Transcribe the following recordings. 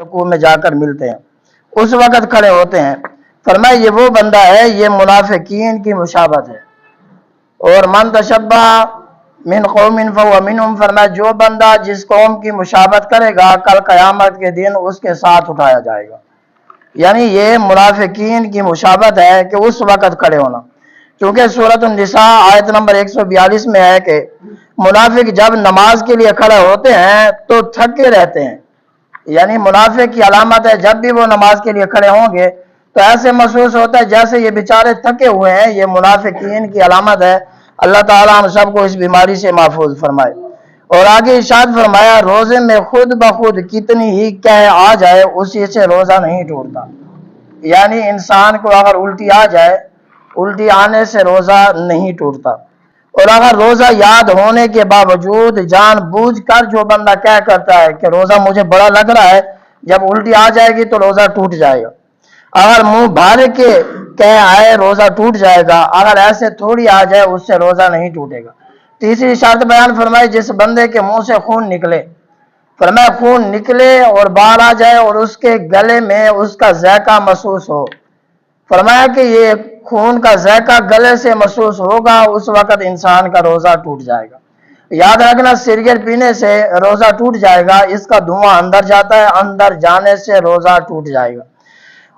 رکوع میں جا کر ملتے ہیں، اس وقت کھڑے ہوتے ہیں۔ فرمایا یہ وہ بندہ ہے، یہ منافقین کی مشابہت ہے۔ اور من تشبہ من قوم فهو منهم، فرمایا جو بندہ جس قوم کی مشابہت کرے گا کل قیامت کے دن اس کے ساتھ اٹھایا جائے گا۔ یعنی یہ منافقین کی مشابہت ہے کہ اس وقت کھڑے ہونا، کیونکہ سورۃ النساء آیت نمبر 142 میں ہے کہ منافق جب نماز کے لیے کھڑے ہوتے ہیں تو تھکے رہتے ہیں۔ یعنی منافق کی علامت ہے جب بھی وہ نماز کے لیے کھڑے ہوں گے تو ایسے محسوس ہوتا ہے جیسے یہ بیچارے تھکے ہوئے ہیں۔ یہ منافقین کی علامت ہے۔ اللہ تعالیٰ ہم سب کو اس بیماری سے محفوظ فرمائے۔ اور آگے ارشاد فرمایا روزے میں خود بخود کتنی ہی قحط آ جائے اسی سے روزہ نہیں ٹوٹتا۔ یعنی انسان کو اگر الٹی آ جائے، الٹی آنے سے روزہ نہیں ٹوٹتا۔ اور اگر روزہ یاد ہونے کے باوجود جان بوجھ کر جو بندہ کہہ کرتا ہے کہ روزہ مجھے بڑا لگ رہا ہے، جب الٹی آ جائے گی تو روزہ ٹوٹ جائے گا۔ اگر منہ بھر کے کہہ آئے روزہ ٹوٹ جائے گا، اگر ایسے تھوڑی آ جائے اس سے روزہ نہیں ٹوٹے گا۔ تیسری شرط بیان فرمائی جس بندے کے منہ سے خون نکلے، فرمایا خون نکلے اور باہر آ جائے اور اس کے گلے میں اس کا ذائقہ محسوس ہو، فرمایا کہ یہ خون کا ذائقہ گلے سے محسوس ہوگا، اس وقت انسان کا روزہ ٹوٹ جائے گا۔ یاد رکھنا سگریٹ پینے سے روزہ ٹوٹ جائے گا، اس کا دھواں اندر جاتا ہے، اندر جانے سے روزہ ٹوٹ جائے گا۔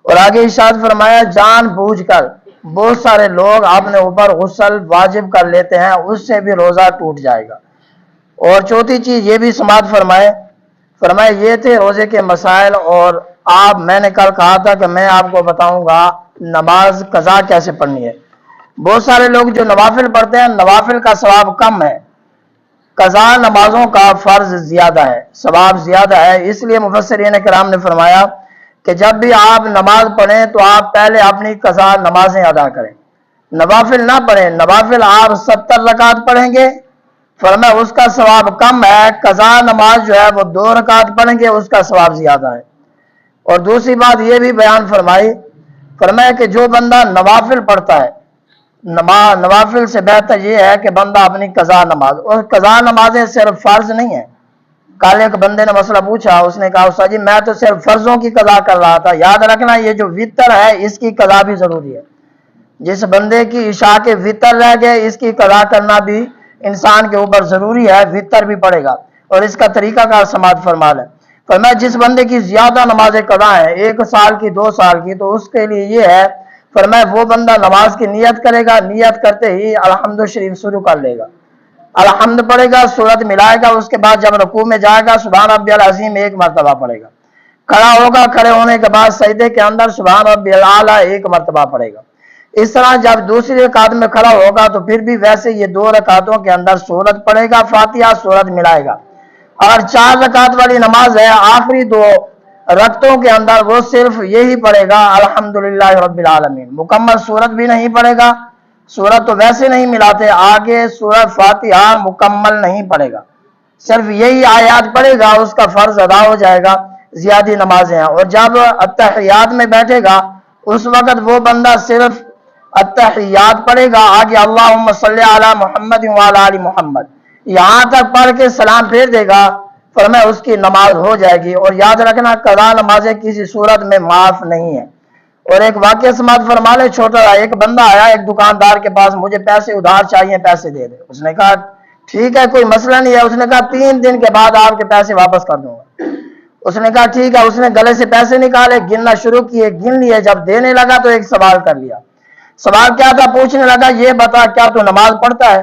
اور آگے ارشاد فرمایا جان بوجھ کر بہت سارے لوگ اپنے اوپر غسل واجب کر لیتے ہیں، اس سے بھی روزہ ٹوٹ جائے گا۔ اور چوتھی چیز یہ بھی سماعت فرمائے یہ تھے روزے کے مسائل۔ اور میں نے کل کہا تھا کہ میں آپ کو بتاؤں گا نماز قضا کیسے پڑھنی ہے۔ بہت سارے لوگ جو نوافل پڑھتے ہیں نوافل کا ثواب کم ہے، قضا نمازوں کا فرض زیادہ ہے، ثواب زیادہ ہے۔ اس لیے مفسرین کرام نے فرمایا کہ جب بھی آپ نماز پڑھیں تو آپ پہلے اپنی قضا نمازیں ادا کریں، نوافل نہ پڑھیں۔ نوافل آپ 70 رکعت پڑھیں گے، فرمایا اس کا ثواب کم ہے، قضا نماز جو ہے وہ 2 رکعت پڑھیں گے، اس کا ثواب زیادہ ہے۔ اور دوسری بات یہ بھی بیان فرمایا کہ جو بندہ نوافل پڑھتا ہے، نوافل سے بہتر یہ ہے کہ بندہ اپنی قضا نماز، اور قضا نمازیں صرف فرض نہیں ہیں۔ کل ایک بندے نے مسئلہ پوچھا، اس نے کہا استاد جی میں تو صرف فرضوں کی قضا کر رہا تھا۔ یاد رکھنا یہ جو وتر ہے اس کی قضا بھی ضروری ہے۔ جس بندے کی عشاء کے وتر رہ گئے اس کی قضا کرنا بھی انسان کے اوپر ضروری ہے، وتر بھی پڑے گا۔ اور اس کا طریقہ کار سماعت فرما لیں۔ فرمایا جس بندے کی زیادہ نمازیں قضا ہیں 1 سال کی 2 سال کی، تو اس کے لیے یہ ہے، فرمایا وہ بندہ نماز کی نیت کرے گا، نیت کرتے ہی الحمد شریف شروع کر لے گا، الحمد پڑھے گا، سورت ملائے گا، اس کے بعد جب رکوع میں جائے گا سبحان ربی العظیم 1 مرتبہ پڑھے گا، کھڑا ہوگا، کھڑے ہونے کے بعد سجدے کے اندر سبحان ربی الاعلیٰ 1 مرتبہ پڑھے گا۔ اس طرح جب دوسری رکعت میں کھڑا ہوگا تو پھر بھی ویسے یہ 2 رکعتوں کے اندر سورت پڑھے گا، فاتحہ سورت ملائے گا۔ اور 4 رکعت والی نماز ہے، آخری 2 رکعتوں کے اندر وہ صرف یہی پڑھے گا الحمدللہ رب العالمین، مکمل سورت بھی نہیں پڑھے گا، سورت تو ویسے نہیں ملاتے، آگے سورت فاتحہ مکمل نہیں پڑھے گا، صرف یہی آیات پڑھے گا، اس کا فرض ادا ہو جائے گا، زیادہ نمازیں ہیں۔ اور جب اتحیات میں بیٹھے گا اس وقت وہ بندہ صرف اتحیات پڑھے گا، آگے اللہم صلی علی محمد وعلی آل محمد یہاں تک پڑھ کے سلام پھیر دے گا، فرمایا اس کی نماز ہو جائے گی۔ اور یاد رکھنا قضا نمازیں کسی صورت میں معاف نہیں ہیں۔ اور ایک واقعہ سماعت فرما لے چھوٹا، ایک بندہ آیا ایک دکاندار کے پاس، مجھے پیسے ادھار چاہیے، پیسے دے دے۔ اس نے کہا ٹھیک ہے کوئی مسئلہ نہیں ہے۔ اس نے کہا 3 دن کے بعد آپ کے پیسے واپس کر دوں گا۔ اس نے کہا ٹھیک ہے۔ اس نے گلے سے پیسے نکالے، گننا شروع کیے، گن لیے، جب دینے لگا تو ایک سوال کر لیا۔ سوال کیا تھا؟ پوچھنے لگا یہ بتا کیا تو نماز پڑھتا ہے؟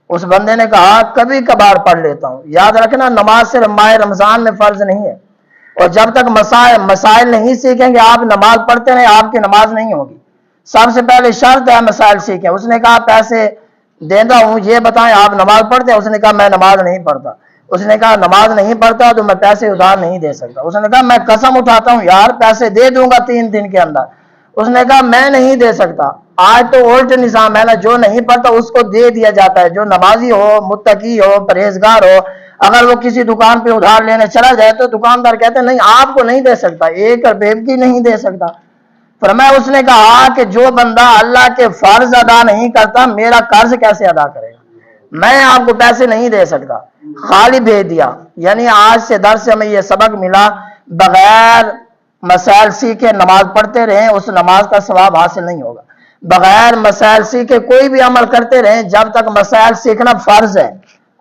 اس بندے نے کہا کبھی کبھار پڑھ لیتا ہوں۔ یاد رکھنا نماز صرف ماہ رمضان میں فرض نہیں ہے، اور جب تک مسائل نہیں سیکھیں گے آپ نماز پڑھتے رہیں آپ کی نماز نہیں ہوگی۔ سب سے پہلے شرط ہے مسائل سیکھیں۔ اس نے کہا پیسے دیتا ہوں، یہ بتائیں آپ نماز پڑھتے ہیں؟ اس نے کہا میں نماز نہیں پڑھتا۔ اس نے کہا نماز نہیں پڑھتا تو میں پیسے ادھار نہیں دے سکتا۔ اس نے کہا میں قسم اٹھاتا ہوں یار پیسے دے دوں گا 3 دن کے اندر۔ اس نے کہا میں نہیں دے سکتا۔ آج تو الٹ نظام ہے نا، جو نہیں پڑھتا اس کو دے دیا جاتا ہے، جو نمازی ہو، متقی ہو، پرہیزگار ہو، اگر وہ کسی دکان پہ ادھار لینے چلا جائے تو دکاندار کہتے ہیں نہیں آپ کو نہیں دے سکتا، 1 روپے کی نہیں دے سکتا۔ فرمایا اس نے کہا کہ جو بندہ اللہ کے فرض ادا نہیں کرتا میرا قرض کیسے ادا کرے گا؟ میں آپ کو پیسے نہیں دے سکتا، خالی بھیج دیا۔ یعنی آج سے درس سے ہمیں یہ سبق ملا بغیر مسائل سیکھے نماز پڑھتے رہیں اس نماز کا ثواب حاصل نہیں ہوگا. بغیر مسائل سیکھے کوئی بھی عمل کرتے رہیں جب تک مسائل سیکھنا فرض ہے.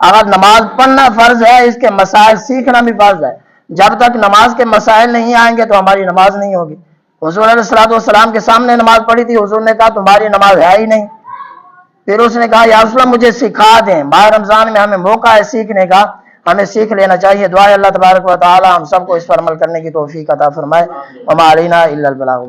اگر نماز پڑھنا فرض ہے اس کے مسائل سیکھنا بھی فرض ہے. جب تک نماز کے مسائل نہیں آئیں گے تو ہماری نماز نہیں ہوگی. حضور علیہ السلام کے سامنے نماز پڑھی تھی, حضور نے کہا تمہاری نماز ہے ہی نہیں. پھر اس نے کہا یا رسول اللہ مجھے سکھا دیں. ماہ رمضان میں ہمیں موقع ہے سیکھنے کا, ہمیں سیکھ لینا چاہیے. دعا اللہ تبارک و تعالی ہم سب کو اس پر عمل کرنے کی توفیق عطا فرمائے. وما علینا الا البلاغ.